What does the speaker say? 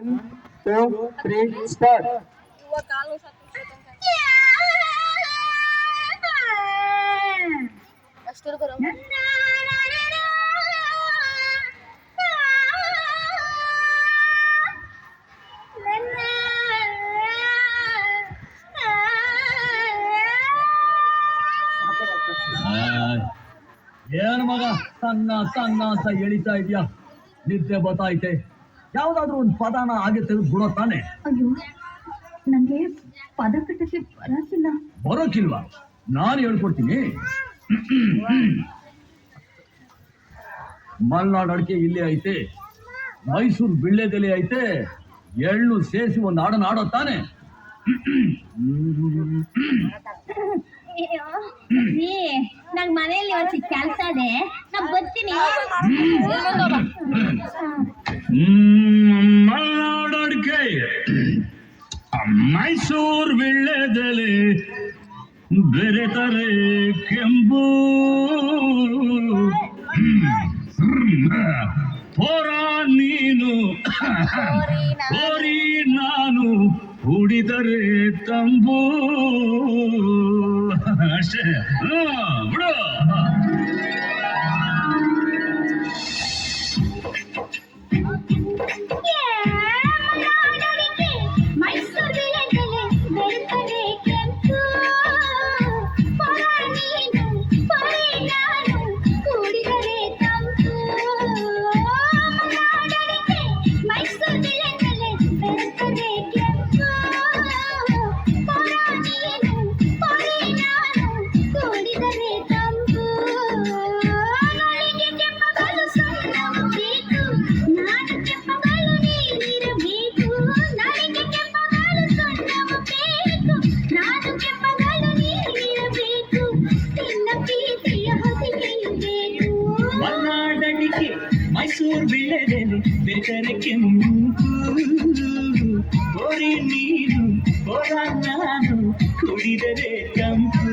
2, 3, start. Dua kalau satu potong Astur karo. ಏನು ಮಗ ಸಣ್ಣ ಸಣ್ಣ ಅಂತ ಎಳಿತಾ ಇದೆಯಾ? ನಿದ್ದೆ ಬತ್ತೈತೆ. ಯಾವ್ದಾದ್ರು ಒಂದು ಪದನ ಹಾಗೆ ತೆಗೆದು ಬಿಡೋ ತಾನೆ. ಅಯ್ಯೋ, ನಂಗೆ ಪದ ಕಟ್ಟಕ್ಕೆ ಬರಕಿಲ್ಲ. ಬರೋಕಿಲ್ವಾ? ನಾನು ಹೇಳ್ಕೊಡ್ತೀನಿ. ಮಲ್ನಾಡು ಅಡಿಕೆ ಇಲ್ಲೇ ಐತೆ, ಮೈಸೂರು ಬಿಳ್ಳೆದೆಲೆ ಐತೆ, ಎಳ್ಳು ಸೇರಿಸಿ ಒಂದು ಹಾಡನ್ನ ಆಡೋ ತಾನೆ. ನಂಗ್ ಮನೆಯಲ್ಲಿ ಒಂದು ಕೆಲಸ ಇದೆ, ನಾ ಬರ್ತೀನಿ. ಮಲ್ನಾಡು ಅಡಿಕೆ, ಮೈಸೂರು ಬಿಳ್ಳೆದೆಲೆ, ಬೆರೆತರೆ ಕೆಂಪು, ಹೋರ ನೀನು ಹೋರಿ ನಾನು, ಹುಡಿದರೆ ತಂಬು. ಅಷ್ಟೇ, ಬಿಡು. ಮೈಸೂರು ಬಿಳೆದೆಲೆ ಬೆರೆತರೆ ಕೆಂಪು, ಹೋರಿ ನೀನು ಹೋರ ನಾನು, ಕುಡಿದರೆ ತಂಪು.